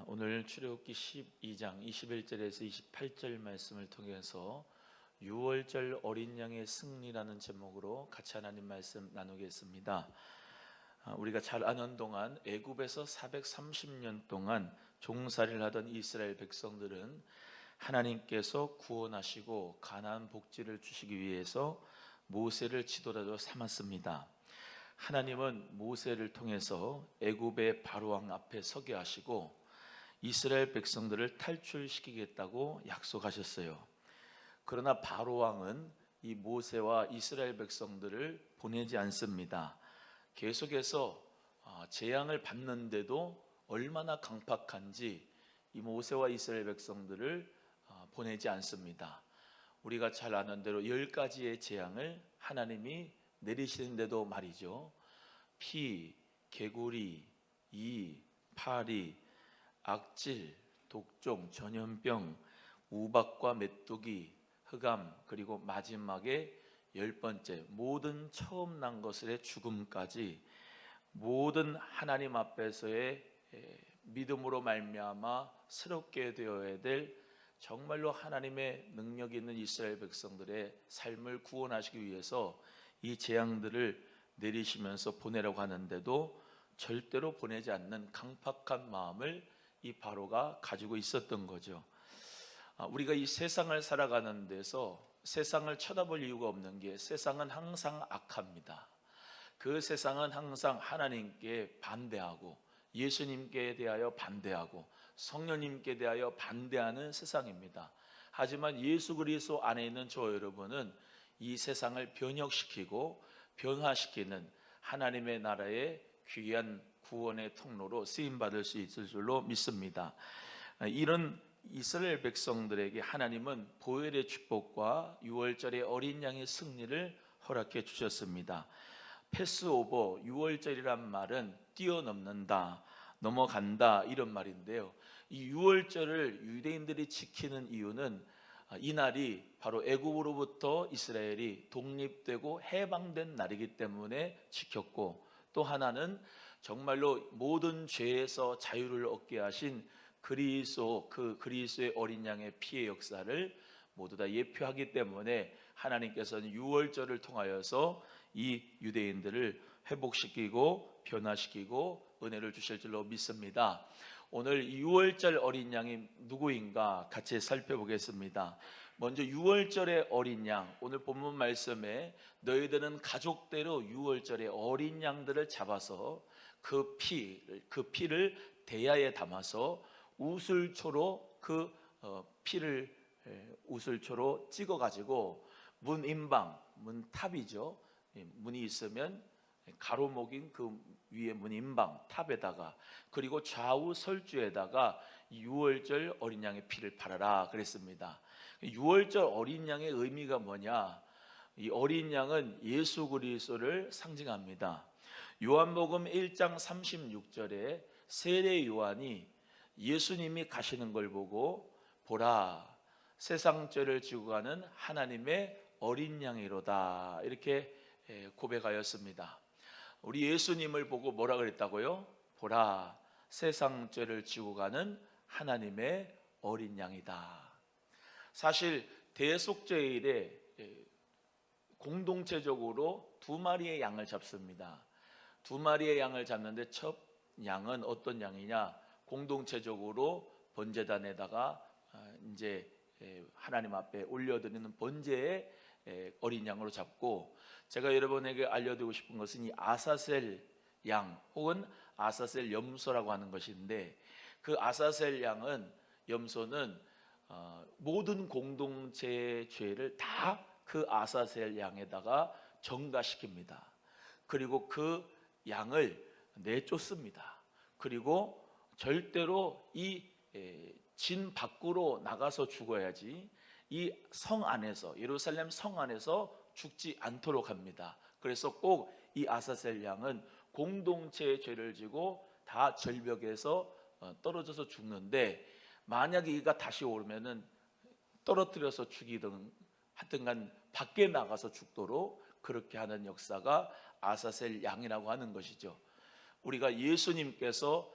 오늘 출애굽기 12장 21절에서 28절 말씀을 통해서 6월절 어린 양의 승리라는 제목으로 같이 하나님 말씀 나누겠습니다. 우리가 잘 아는 동안 애굽에서 430년 동안 종살이를 하던 이스라엘 백성들은 하나님께서 구원하시고 가나안 복지를 주시기 위해서 모세를 지도자로 삼았습니다. 하나님은 모세를 통해서 애굽의 바로왕 앞에 서게 하시고 이스라엘 백성들을 탈출시키겠다고 약속하셨어요. 그러나 바로왕은 이 모세와 이스라엘 백성들을 보내지 않습니다. 계속해서 재앙을 받는데도 얼마나 강팍한지 이 모세와 이스라엘 백성들을 보내지 않습니다. 우리가 잘 아는 대로 10가지의 재앙을 하나님이 내리시는데도 말이죠. 피, 개구리, 이, 파리, 악질, 독종, 전염병, 우박과 메뚜기, 흑암, 그리고 마지막에 10번째 모든 처음 난 것의 죽음까지 모든 하나님 앞에서의 믿음으로 말미암아 새롭게 되어야 될 정말로 하나님의 능력이 있는 이스라엘 백성들의 삶을 구원하시기 위해서 이 재앙들을 내리시면서 보내라고 하는데도 절대로 보내지 않는 강팍한 마음을 이 바로가 가지고 있었던 거죠. 우리가 이 세상을 살아가는 데서 세상을 쳐다볼 이유가 없는 게 세상은 항상 악합니다. 그 세상은 항상 하나님께 반대하고 예수님께 대하여 반대하고 성령님께 대하여 반대하는 세상입니다. 하지만 예수 그리스도 안에 있는 저 여러분은 이 세상을 변혁시키고 변화시키는 하나님의 나라의 귀한 구원의 통로로 쓰임받을 수 있을 줄로 믿습니다. 이런 이스라엘 백성들에게 하나님은 보혈의 축복과 6월절의 어린 양의 승리를 허락해 주셨습니다. 패스오버, 6월절이란 말은 뛰어넘는다, 넘어간다 이런 말인데요. 이 6월절을 유대인들이 지키는 이유는 이날이 바로 애굽으로부터 이스라엘이 독립되고 해방된 날이기 때문에 지켰고, 또 하나는 정말로 모든 죄에서 자유를 얻게 하신 그리스도의 어린 양의 피의 역사를 모두 다 예표하기 때문에 하나님께서는 6월절을 통하여서 이 유대인들을 회복시키고 변화시키고 은혜를 주실 줄로 믿습니다. 오늘 6월절 어린 양이 누구인가 같이 살펴보겠습니다. 먼저 6월절의 어린 양, 오늘 본문 말씀에 너희들은 가족대로 6월절의 어린 양들을 잡아서 그 피를 대야에 담아서 우슬초로 그 피를 우슬초로 찍어가지고 문인방, 문탑이죠. 문이 있으면 가로목인 그 위에 문인방 탑에다가, 그리고 좌우 설주에다가 6월절 어린 양의 피를 바라라 그랬습니다. 6월절 어린 양의 의미가 뭐냐? 이 어린 양은 예수 그리스도를 상징합니다. 요한복음 1장 36절에 세례 요한이 예수님이 가시는 걸 보고 보라, 세상 죄를 지고 가는 하나님의 어린 양이로다 이렇게 고백하였습니다. 우리 예수님을 보고 뭐라 그랬다고요? 보라, 세상 죄를 지고 가는 하나님의 어린 양이다. 사실 대속죄일에 공동체적으로 2마리의 양을 잡습니다. 2마리의 양을 잡는데 첫 양은 어떤 양이냐? 공동체적으로 번제단에다가 이제 하나님 앞에 올려드리는 번제의 어린 양으로 잡고, 제가 여러분에게 알려드리고 싶은 것은 이 아사셀 양 혹은 아사셀 염소라고 하는 것인데, 그 아사셀 양은 염소는 모든 공동체의 죄를 다 그 아사셀 양에다가 전가시킵니다. 그리고 그 양을 내쫓습니다. 그리고 절대로 이 진 밖으로 나가서 죽어야지 이 성 안에서, 예루살렘 성 안에서 죽지 않도록 합니다. 그래서 꼭 이 아사셀 양은 공동체의 죄를 지고 다 절벽에서 떨어져서 죽는데, 만약에 이가 다시 오르면은 떨어뜨려서 죽이든 하여튼간 밖에 나가서 죽도록 그렇게 하는 역사가 아사셀 양이라고 하는 것이죠. 우리가 예수님께서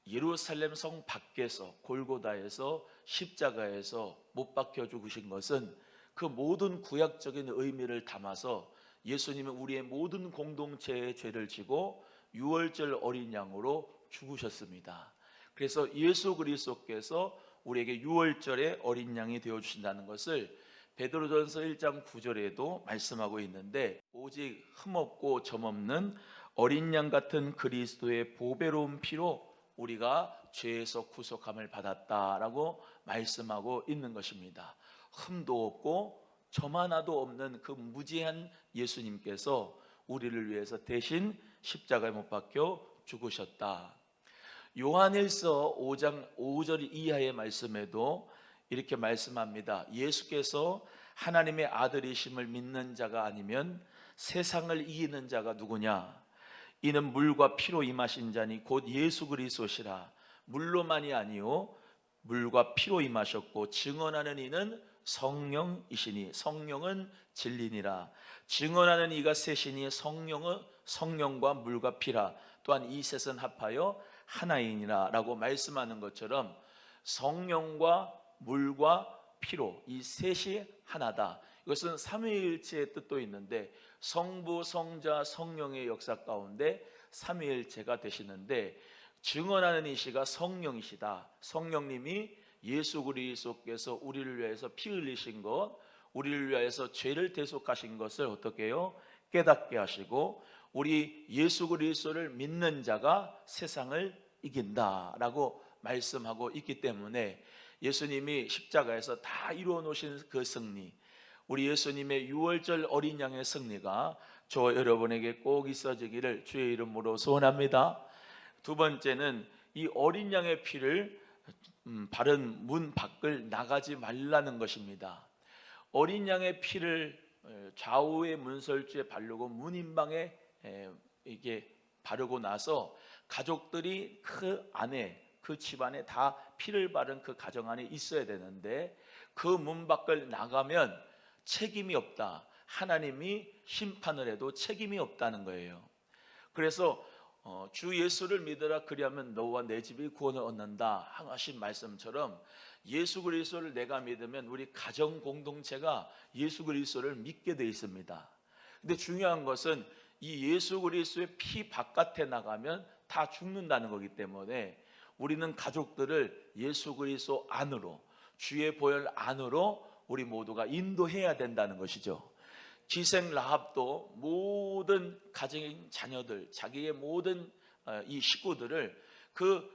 예루살렘 성 밖에서 골고다에서 십자가에서 못 박혀 죽으신 것은 그 모든 구약적인 의미를 담아서 예수님은 우리의 모든 공동체의 죄를 지고 유월절 어린 양으로 죽으셨습니다. 그래서 예수 그리스도께서 우리에게 유월절의 어린 양이 되어 주신다는 것을 베드로전서 1장 9절에도 말씀하고 있는데, 오직 흠없고 점없는 어린 양 같은 그리스도의 보배로운 피로 우리가 죄에서 구속함을 받았다라고 말씀하고 있는 것입니다. 흠도 없고 점 하나도 없는 그 무지한 예수님께서 우리를 위해서 대신 십자가에 못 박혀 죽으셨다. 요한일서 5장 5절 이하의 말씀에도 이렇게 말씀합니다. 예수께서 하나님의 아들이심을 믿는 자가 아니면 세상을 이기는 자가 누구냐? 이는 물과 피로 임하신 자니 곧 예수 그리스도시라. 물로만이 아니요 물과 피로 임하셨고 증언하는 이는 성령이시니 성령은 진리니라. 증언하는 이가 셋이니 성령은 성령과 물과 피라. 또한 이 셋은 합하여 하나이니라 라고 말씀하는 것처럼 성령과 물과 피로 이 셋이 하나다. 이것은 삼위일체의 뜻도 있는데 성부, 성자, 성령의 역사 가운데 삼위일체가 되시는데, 증언하는 이시가 성령이시다. 성령님이 예수 그리스도께서 우리를 위해서 피 흘리신 것, 우리를 위해서 죄를 대속하신 것을 어떻게 해요? 깨닫게 하시고, 우리 예수 그리스도를 믿는 자가 세상을 이긴다라고 말씀하고 있기 때문에 예수님이 십자가에서 다 이루어 놓으신 그 승리, 우리 예수님의 유월절 어린 양의 승리가 저 여러분에게 꼭 있어지기를 주의 이름으로 소원합니다. 두 번째는 이 어린 양의 피를 바른 문 밖을 나가지 말라는 것입니다. 어린 양의 피를 좌우의 문설주에 바르고 문인방에 이게 바르고 나서 가족들이 그 안에, 그 집안에 다 피를 바른 그 가정 안에 있어야 되는데, 그 문 밖을 나가면 책임이 없다. 하나님이 심판을 해도 책임이 없다는 거예요. 그래서 주 예수를 믿으라 그리하면 너와 내 집이 구원을 얻는다 하신 말씀처럼 예수 그리스도를 내가 믿으면 우리 가정 공동체가 예수 그리스도를 믿게 돼 있습니다. 근데 중요한 것은 이 예수 그리스도의 피 바깥에 나가면 다 죽는다는 거기 때문에 우리는 가족들을 예수 그리스도 안으로, 주의 보혈 안으로 우리 모두가 인도해야 된다는 것이죠. 기생 라합도 모든 가정의 자녀들, 자기의 모든 이 식구들을 그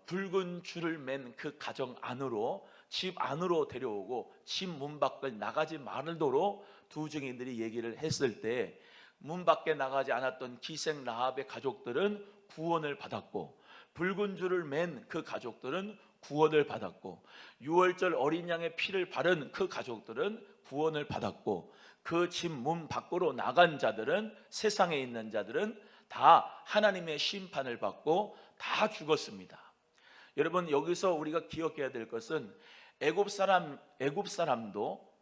붉은 줄을 맨 그 가정 안으로, 집 안으로 데려오고 집 문 밖을 나가지 말도록 두 증인들이 얘기를 했을 때 문 밖에 나가지 않았던 기생 라합의 가족들은 구원을 받았고, 붉은 줄을 맨 그 가족들은 구원을 받았고, 유월절 어린 양의 피를 바른 그 가족들은 구원을 받았고, 그 집 문 밖으로 나간 자들은, 세상에 있는 자들은 다 하나님의 심판을 받고 다 죽었습니다. 여러분, 여기서 우리가 기억해야 될 것은 애굽 사람도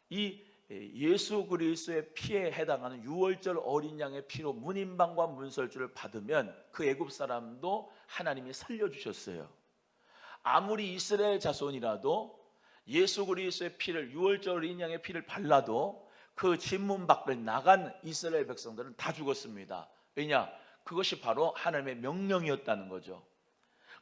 이 예수 그리스도의 피에 해당하는 유월절 어린 양의 피로 문인방과 문설주를 받으면 그 애굽 사람도 하나님이 살려주셨어요. 아무리 이스라엘 자손이라도 예수 그리스도의 피를, 유월절 어린 양의 피를 발라도 그 집문 밖을 나간 이스라엘 백성들은 다 죽었습니다. 왜냐? 그것이 바로 하나님의 명령이었다는 거죠.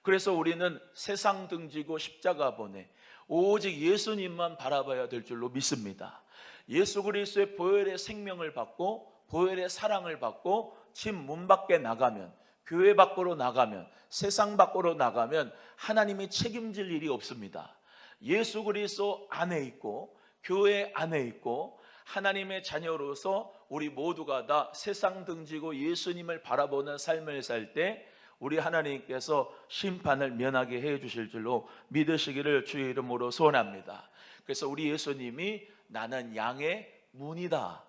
그래서 우리는 세상 등지고 십자가 보내 오직 예수님만 바라봐야 될 줄로 믿습니다. 예수 그리스도의 보혈의 생명을 받고 보혈의 사랑을 받고 집 문 밖에 나가면, 교회 밖으로 나가면, 세상 밖으로 나가면 하나님이 책임질 일이 없습니다. 예수 그리스도 안에 있고 교회 안에 있고 하나님의 자녀로서 우리 모두가 다 세상 등지고 예수님을 바라보는 삶을 살 때 우리 하나님께서 심판을 면하게 해 주실 줄로 믿으시기를 주의 이름으로 소원합니다. 그래서 우리 예수님이 나는 양의 문이다.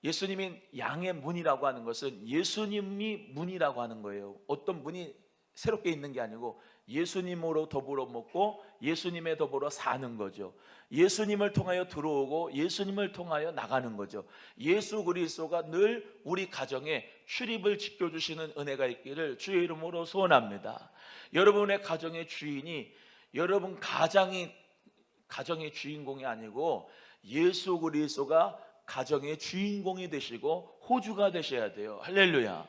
예수님이 양의 문이라고 하는 것은 예수님이 문이라고 하는 거예요. 어떤 문이 새롭게 있는 게 아니고 예수님으로 더불어 먹고 예수님에 더불어 사는 거죠. 예수님을 통하여 들어오고 예수님을 통하여 나가는 거죠. 예수 그리스도가 늘 우리 가정에 출입을 지켜주시는 은혜가 있기를 주의 이름으로 소원합니다. 여러분의 가정의 주인이 여러분 가정의 주인공이 아니고 예수 그리스도가 가정의 주인공이 되시고 호주가 되셔야 돼요. 할렐루야.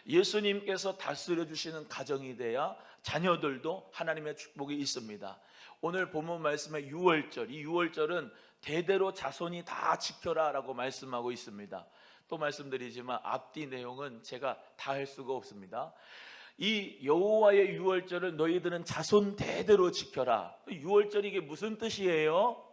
예수님께서 다스려 주시는 가정이 돼야 자녀들도 하나님의 축복이 있습니다. 오늘 본문 말씀의 유월절, 이 유월절은 대대로 자손이 다 지켜라 라고 말씀하고 있습니다. 또 말씀드리지만 앞뒤 내용은 제가 다 할 수가 없습니다. 이 여호와의 유월절을 너희들은 자손 대대로 지켜라. 유월절이 이게 무슨 뜻이에요?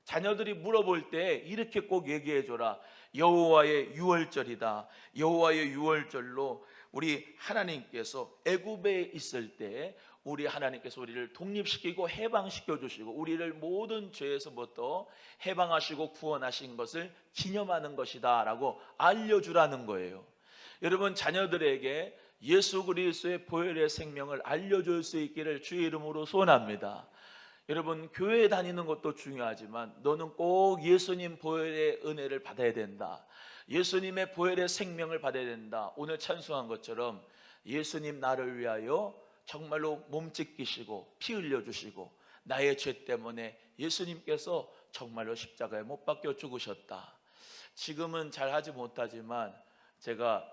자녀들이 물어볼 때 이렇게 꼭 얘기해 줘라. 여호와의 유월절이다. 여호와의 유월절로 우리 하나님께서 애굽에 있을 때 우리 하나님께서 우리를 독립시키고 해방시켜 주시고 우리를 모든 죄에서부터 해방하시고 구원하신 것을 기념하는 것이다 라고 알려주라는 거예요. 여러분, 자녀들에게 예수 그리스도의 보혈의 생명을 알려줄 수 있기를 주의 이름으로 소원합니다. 여러분, 교회 다니는 것도 중요하지만 너는 꼭 예수님 보혈의 은혜를 받아야 된다. 예수님의 보혈의 생명을 받아야 된다. 오늘 찬송한 것처럼 예수님 나를 위하여 정말로 몸 찢기시고 피 흘려주시고 나의 죄 때문에 예수님께서 정말로 십자가에 못 박혀 죽으셨다. 지금은 잘 하지 못하지만 제가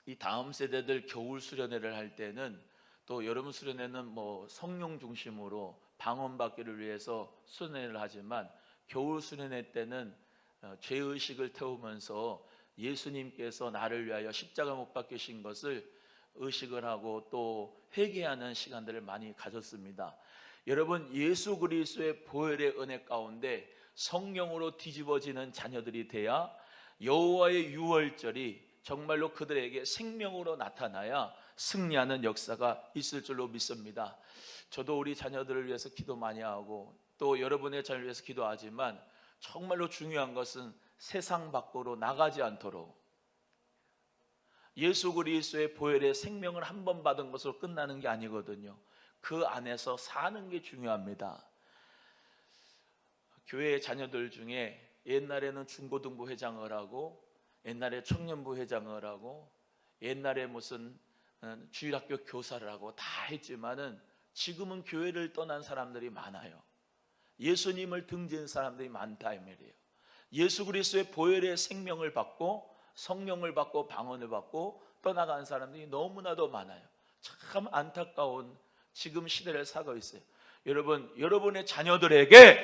이 다음 세대들 겨울 수련회를 할 때는 또 여러분 수련회는 뭐 성령 중심으로 방언받기를 위해서 수련회를 하지만 겨울 수련회 때는 죄의식을 태우면서 예수님께서 나를 위하여 십자가 못 박히신 것을 의식을 하고 또 회개하는 시간들을 많이 가졌습니다. 여러분, 예수 그리스도의 보혈의 은혜 가운데 성령으로 뒤집어지는 자녀들이 돼야 여호와의 유월절이 정말로 그들에게 생명으로 나타나야 승리하는 역사가 있을 줄로 믿습니다. 저도 우리 자녀들을 위해서 기도 많이 하고 또 여러분의 자녀를 위해서 기도하지만 정말로 중요한 것은 세상 밖으로 나가지 않도록 예수 그리스도의 보혈의 생명을 한 번 받은 것으로 끝나는 게 아니거든요. 그 안에서 사는 게 중요합니다. 교회 자녀들 중에 옛날에는 중고등부 회장을 하고 옛날에 청년부 회장을 하고 옛날에 무슨 주일학교 교사를 하고 다 했지만은 지금은 교회를 떠난 사람들이 많아요. 예수님을 등진 사람들이 많다 이 말이에요. 예수 그리스도의 보혈의 생명을 받고 성령을 받고 방언을 받고 떠나간 사람들이 너무나도 많아요. 참 안타까운 지금 시대를 살고 있어요. 여러분, 여러분의 자녀들에게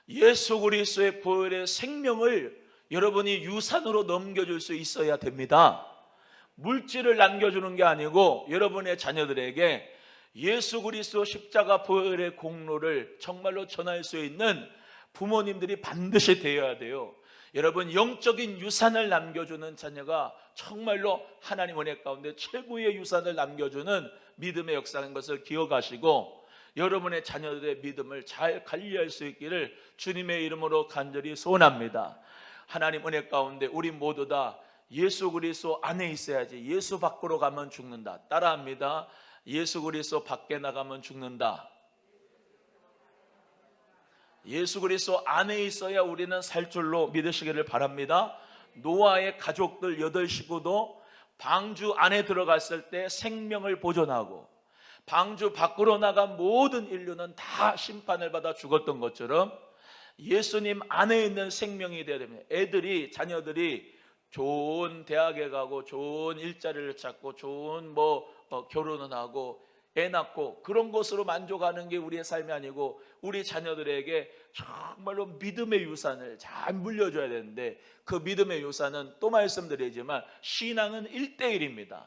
예수 그리스도의 보혈의 생명을 여러분이 유산으로 넘겨줄 수 있어야 됩니다. 물질을 남겨주는 게 아니고 여러분의 자녀들에게 예수 그리스도 십자가 보혈의 공로를 정말로 전할 수 있는 부모님들이 반드시 되어야 돼요. 여러분, 영적인 유산을 남겨주는 자녀가 정말로 하나님 은혜 가운데 최고의 유산을 남겨주는 믿음의 역사인 것을 기억하시고 여러분의 자녀들의 믿음을 잘 관리할 수 있기를 주님의 이름으로 간절히 소원합니다. 하나님 은혜 가운데 우리 모두 다 예수 그리스도 안에 있어야지 예수 밖으로 가면 죽는다. 따라합니다. 예수 그리스도 밖에 나가면 죽는다. 예수 그리스도 안에 있어야 우리는 살 줄로 믿으시기를 바랍니다. 노아의 가족들 8식구도 방주 안에 들어갔을 때 생명을 보존하고 방주 밖으로 나간 모든 인류는 다 심판을 받아 죽었던 것처럼 예수님 안에 있는 생명이 되어야 됩니다. 자녀들이 좋은 대학에 가고 좋은 일자리를 찾고 좋은 결혼을 하고 애 낳고 그런 것으로 만족하는 게 우리의 삶이 아니고 우리 자녀들에게 정말로 믿음의 유산을 잘 물려줘야 되는데 그 믿음의 유산은 또 말씀드리지만 신앙은 1:1입니다.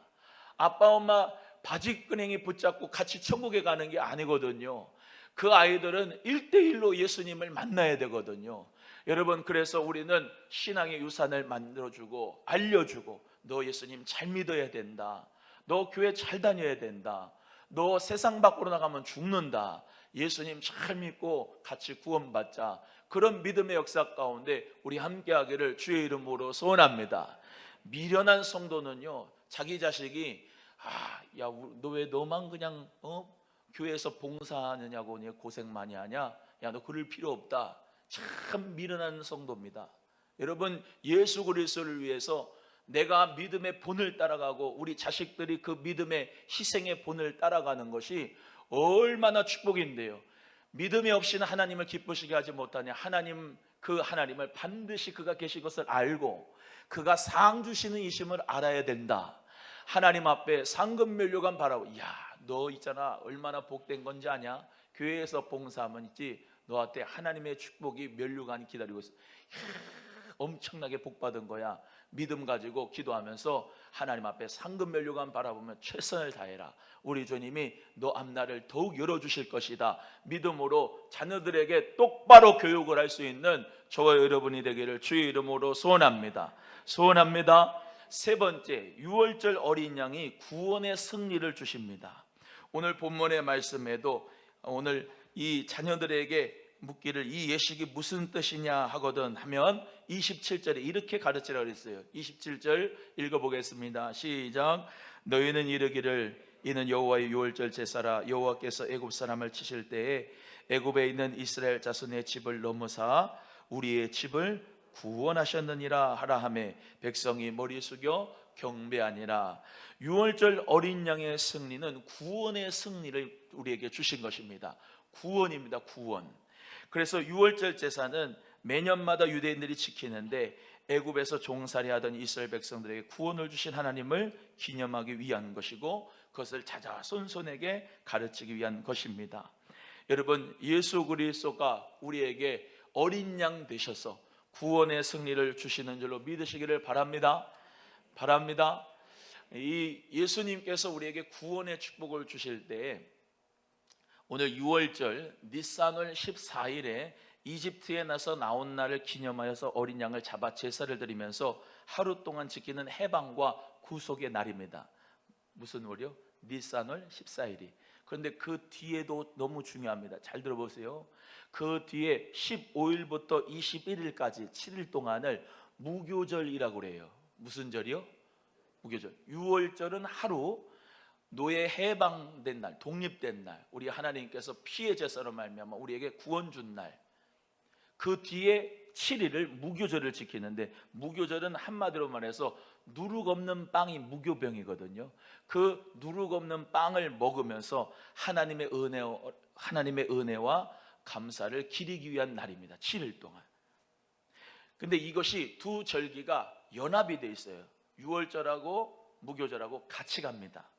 아빠 엄마 바지끈행이 붙잡고 같이 천국에 가는 게 아니거든요. 그 아이들은 1:1로 예수님을 만나야 되거든요. 여러분, 그래서 우리는 신앙의 유산을 만들어주고 알려주고 너 예수님 잘 믿어야 된다. 너 교회 잘 다녀야 된다. 너 세상 밖으로 나가면 죽는다. 예수님 잘 믿고 같이 구원받자. 그런 믿음의 역사 가운데 우리 함께하기를 주의 이름으로 소원합니다. 미련한 성도는요, 자기 자식이 야, 너 왜 너만 그냥 교회에서 봉사하느냐고 고생 많이 하냐? 야, 너 그럴 필요 없다. 참 미련한 성도입니다. 여러분, 예수 그리스도를 위해서 내가 믿음의 본을 따라가고 우리 자식들이 그 믿음의 희생의 본을 따라가는 것이 얼마나 축복인데요. 믿음이 없이는 하나님을 기쁘시게 하지 못하냐. 그 하나님을 반드시 그가 계신 것을 알고 그가 상 주시는 이심을 알아야 된다. 하나님 앞에 상급 면류관 바라고, 야, 너 있잖아, 얼마나 복된 건지 아냐? 교회에서 봉사하면 있지, 너한테 하나님의 축복이 면류관이 기다리고 있어. 엄청나게 복받은 거야. 믿음 가지고 기도하면서 하나님 앞에 상급 면류관 바라보면 최선을 다해라. 우리 주님이 너 앞날을 더욱 열어주실 것이다. 믿음으로 자녀들에게 똑바로 교육을 할 수 있는 저와 여러분이 되기를 주의 이름으로 소원합니다. 세 번째, 유월절 어린 양이 구원의 승리를 주십니다. 오늘 본문의 말씀에도 오늘 이 자녀들에게 묻기를 이 예식이 무슨 뜻이냐 하거든 하면 27절에 이렇게 가르치라고 했어요. 27절 읽어보겠습니다. 시작. 너희는 이르기를 이는 여호와의 유월절 제사라. 여호와께서 애굽 사람을 치실 때에 애굽에 있는 이스라엘 자손의 집을 넘어사 우리의 집을 구원하셨느니라 하라 하매 백성이 머리 숙여 경배하니라. 유월절 어린 양의 승리는 구원의 승리를 우리에게 주신 것입니다. 구원입니다. 구원. 그래서 유월절 제사는 매년마다 유대인들이 지키는데 애굽에서 종살이하던 이스라엘 백성들에게 구원을 주신 하나님을 기념하기 위한 것이고 그것을 자자손손에게 가르치기 위한 것입니다. 여러분, 예수 그리스도가 우리에게 어린 양 되셔서 구원의 승리를 주시는 줄로 믿으시기를 바랍니다. 이 예수님께서 우리에게 구원의 축복을 주실 때에 오늘 6월절 니산월 14일에 이집트에 나서 나온 날을 기념하여서 어린 양을 잡아 제사를 드리면서 하루 동안 지키는 해방과 구속의 날입니다. 무슨 월이요? 니산월 14일이. 그런데 그 뒤에도 너무 중요합니다. 잘 들어보세요. 그 뒤에 15일부터 21일까지 7일 동안을 무교절이라고 그래요. 무슨 절이요? 무교절. 6월절은 하루 노예 해방된 날, 독립된 날, 우리 하나님께서 피의 제사로 말미암아 우리에게 구원 준 날. 그 뒤에 7일을 무교절을 지키는데 무교절은 한마디로 말해서 누룩 없는 빵이 무교병이거든요. 그 누룩 없는 빵을 먹으면서 하나님의 은혜와 감사를 기리기 위한 날입니다. 7일 동안. 근데 이것이 두 절기가 연합이 돼 있어요. 6월절하고 무교절하고 같이 갑니다.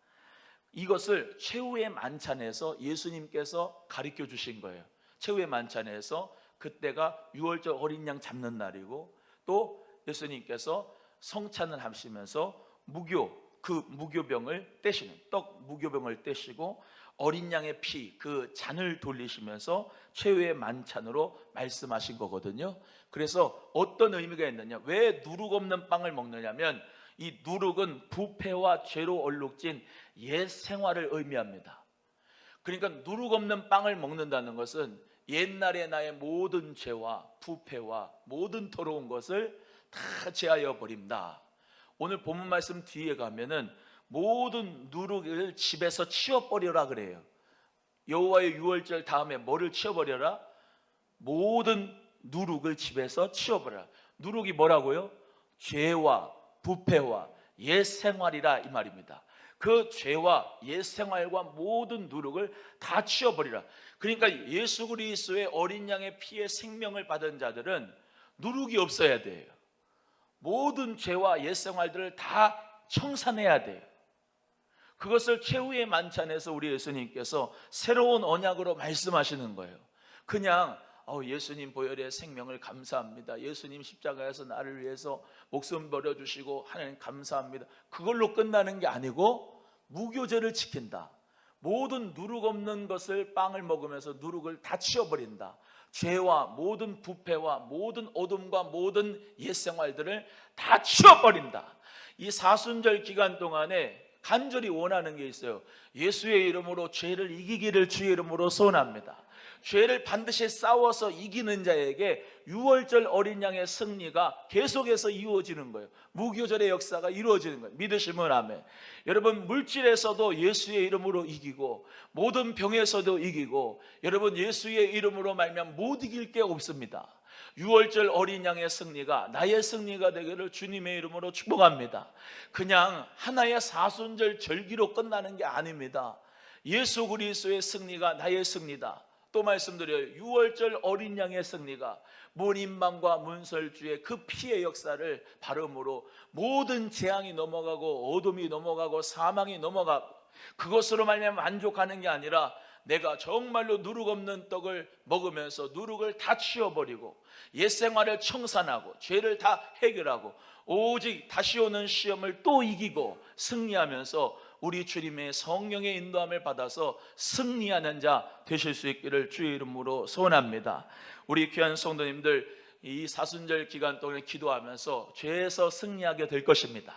이것을 최후의 만찬에서 예수님께서 가르쳐 주신 거예요. 최후의 만찬에서 그때가 6월절 어린 양 잡는 날이고 또 예수님께서 성찬을 하시면서 무교병을 떼시는 떡 무교병을 떼시고 어린 양의 피 그 잔을 돌리시면서 최후의 만찬으로 말씀하신 거거든요. 그래서 어떤 의미가 있느냐? 왜 누룩 없는 빵을 먹느냐면 이 누룩은 부패와 죄로 얼룩진 옛 생활을 의미합니다. 그러니까 누룩 없는 빵을 먹는다는 것은 옛날의 나의 모든 죄와 부패와 모든 더러운 것을 다 제하여 버린다. 오늘 본문 말씀 뒤에 가면은 모든 누룩을 집에서 치워버려라 그래요. 여호와의 유월절 다음에 뭐를 치워버려라? 모든 누룩을 집에서 치워버려라. 누룩이 뭐라고요? 죄와 부패와 옛 생활이라 이 말입니다. 그 죄와 옛 생활과 모든 누룩을 다 치워버리라. 그러니까 예수 그리스도의 어린 양의 피에 생명을 받은 자들은 누룩이 없어야 돼요. 모든 죄와 옛 생활들을 다 청산해야 돼요. 그것을 최후의 만찬에서 우리 예수님께서 새로운 언약으로 말씀하시는 거예요. 그냥 예수님 보혈의 생명을 감사합니다. 예수님 십자가에서 나를 위해서 목숨 버려주시고 하나님 감사합니다. 그걸로 끝나는 게 아니고 무교절을 지킨다. 모든 누룩 없는 것을 빵을 먹으면서 누룩을 다 치워버린다. 죄와 모든 부패와 모든 어둠과 모든 옛생활들을 다 치워버린다. 이 사순절 기간 동안에 간절히 원하는 게 있어요. 예수의 이름으로 죄를 이기기를 주의 이름으로 소원합니다. 죄를 반드시 싸워서 이기는 자에게 유월절 어린 양의 승리가 계속해서 이루어지는 거예요. 무교절의 역사가 이루어지는 거예요. 믿으시면 아멘. 여러분, 물질에서도 예수의 이름으로 이기고, 모든 병에서도 이기고, 여러분, 예수의 이름으로 말면 못 이길 게 없습니다. 유월절 어린 양의 승리가 나의 승리가 되기를 주님의 이름으로 축복합니다. 그냥 하나의 사순절 절기로 끝나는 게 아닙니다. 예수 그리스도의 승리가 나의 승리다. 또 말씀드려요. 유월절 어린 양의 승리가 문인방과 문설주의 그 피의 역사를 발음으로 모든 재앙이 넘어가고 어둠이 넘어가고 사망이 넘어가고, 그것으로 말미암아 만족하는 게 아니라 내가 정말로 누룩 없는 떡을 먹으면서 누룩을 다 치워버리고 옛생활을 청산하고 죄를 다 해결하고 오직 다시 오는 시험을 또 이기고 승리하면서 우리 주님의 성령의 인도함을 받아서 승리하는 자 되실 수 있기를 주의 이름으로 소원합니다. 우리 귀한 성도님들, 이 사순절 기간 동안에 기도하면서 죄에서 승리하게 될 것입니다.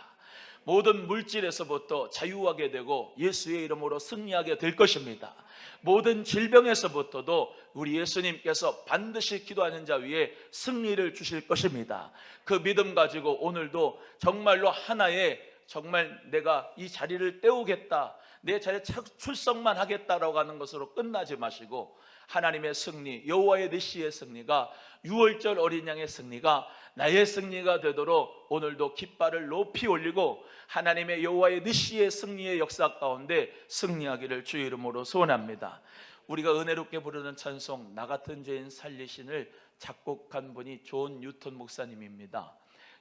모든 물질에서부터 자유하게 되고 예수의 이름으로 승리하게 될 것입니다. 모든 질병에서부터도 우리 예수님께서 반드시 기도하는 자 위에 승리를 주실 것입니다. 그 믿음 가지고 오늘도 정말로 하나의 정말 내가 이 자리를 때우겠다, 내 자리에 출석만 하겠다라고 하는 것으로 끝나지 마시고 하나님의 승리, 여호와의 니시의 승리가, 유월절 어린 양의 승리가 나의 승리가 되도록 오늘도 깃발을 높이 올리고 하나님의 여호와의 니시의 승리의 역사 가운데 승리하기를 주의 이름으로 소원합니다. 우리가 은혜롭게 부르는 찬송 나 같은 죄인 살리신을 작곡한 분이 존 뉴턴 목사님입니다.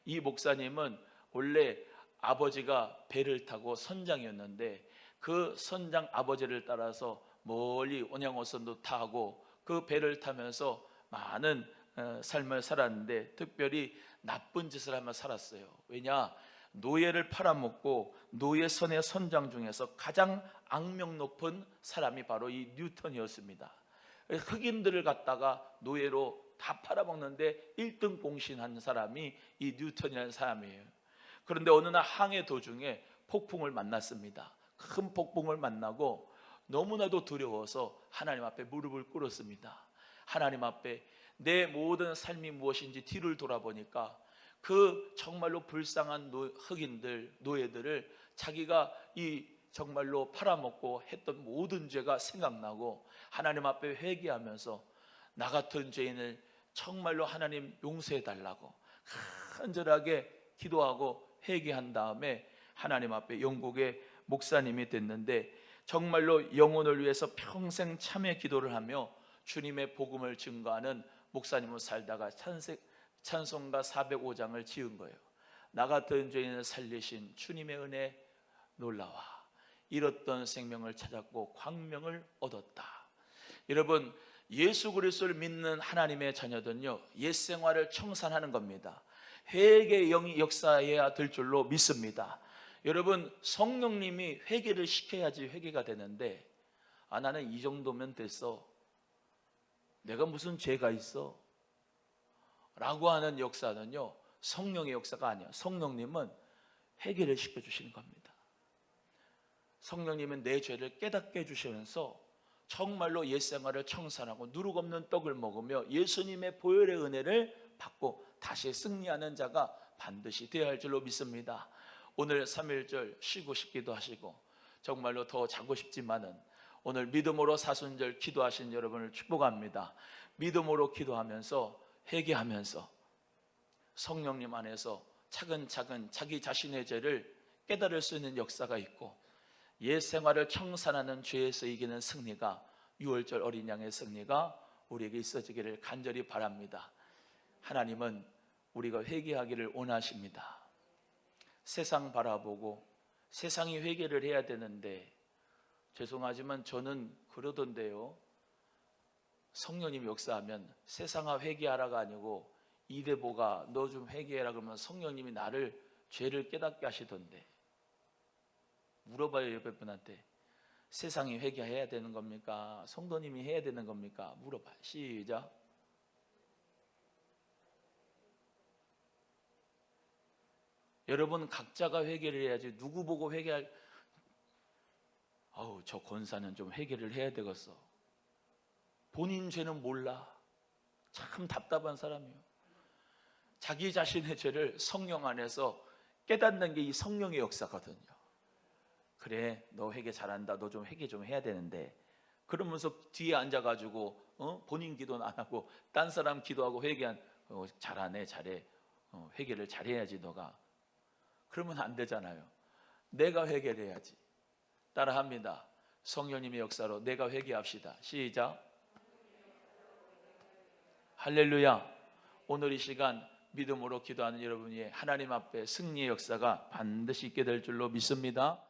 이 목사님은 원래 아버지가 배를 타고 선장이었는데 그 선장 아버지를 따라서 멀리 온양어선도 타고 그 배를 타면서 많은 삶을 살았는데 특별히 나쁜 짓을 하며 살았어요. 왜냐? 노예를 팔아먹고 노예선의 선장 중에서 가장 악명 높은 사람이 바로 이 뉴턴이었습니다. 흑인들을 갖다가 노예로 다 팔아먹는데 1등 공신한 사람이 이 뉴턴이라는 사람이에요. 그런데 어느 날 항해 도중에 폭풍을 만났습니다. 큰 폭풍을 만나고 너무나도 두려워서 하나님 앞에 무릎을 꿇었습니다. 하나님 앞에 내 모든 삶이 무엇인지 뒤를 돌아보니까 그 정말로 불쌍한 흑인들, 노예들을 자기가 이 정말로 팔아먹고 했던 모든 죄가 생각나고 하나님 앞에 회개하면서 나 같은 죄인을 정말로 하나님 용서해 달라고 간절하게 기도하고 회개한 다음에 하나님 앞에 영국의 목사님이 됐는데 정말로 영혼을 위해서 평생 참회 기도를 하며 주님의 복음을 증거하는 목사님을 살다가 찬송가 405장을 지은 거예요. 나 같은 죄인을 살리신 주님의 은혜 놀라와 잃었던 생명을 찾았고 광명을 얻었다. 여러분, 예수 그리스도를 믿는 하나님의 자녀들은요, 옛 생활을 청산하는 겁니다. 회개의 영이 역사해야 될 줄로 믿습니다. 여러분, 성령님이 회개를 시켜야지 회개가 되는데 나는 이 정도면 됐어, 내가 무슨 죄가 있어 라고 하는 역사는요, 성령의 역사가 아니에요. 성령님은 회개를 시켜주시는 겁니다. 성령님은 내 죄를 깨닫게 해주시면서 정말로 옛생활을 청산하고 누룩 없는 떡을 먹으며 예수님의 보혈의 은혜를 받고 다시 승리하는 자가 반드시 되어야 할 줄로 믿습니다. 오늘 3.1절 쉬고 싶기도 하시고 정말로 더 자고 싶지만은 오늘 믿음으로 사순절 기도하신 여러분을 축복합니다. 믿음으로 기도하면서 회개하면서 성령님 안에서 차근차근 자기 자신의 죄를 깨달을 수 있는 역사가 있고 옛 생활을 청산하는 죄에서 이기는 승리가, 유월절 어린 양의 승리가 우리에게 있어지기를 간절히 바랍니다. 하나님은 우리가 회개하기를 원하십니다. 세상 바라보고 세상이 회개를 해야 되는데 죄송하지만 저는 그러던데요, 성령님 역사하면 세상아 회개하라가 아니고 이대보가 너 좀 회개해라 그러면 성령님이 나를 죄를 깨닫게 하시던데, 물어봐요. 옆에 분한테 세상이 회개해야 되는 겁니까? 성도님이 해야 되는 겁니까? 물어봐요. 시작. 여러분 각자가 회개를 해야지 누구 보고 회개할, 저 권사는 좀 회개를 해야 되겠어, 본인 죄는 몰라. 참 답답한 사람이에요. 자기 자신의 죄를 성령 안에서 깨닫는 게 이 성령의 역사거든요. 그래, 너 회개 잘한다. 너 좀 회개 좀 해야 되는데. 그러면서 뒤에 앉아가지고 본인 기도는 안 하고 딴 사람 기도하고 회개한 잘하네, 잘해. 회개를 잘해야지 너가. 그러면 안 되잖아요. 내가 회개를 해야지. 따라합니다. 성령님의 역사로 내가 회개합시다. 시작. 할렐루야. 오늘 이 시간 믿음으로 기도하는 여러분이 하나님 앞에 승리의 역사가 반드시 있게 될 줄로 믿습니다.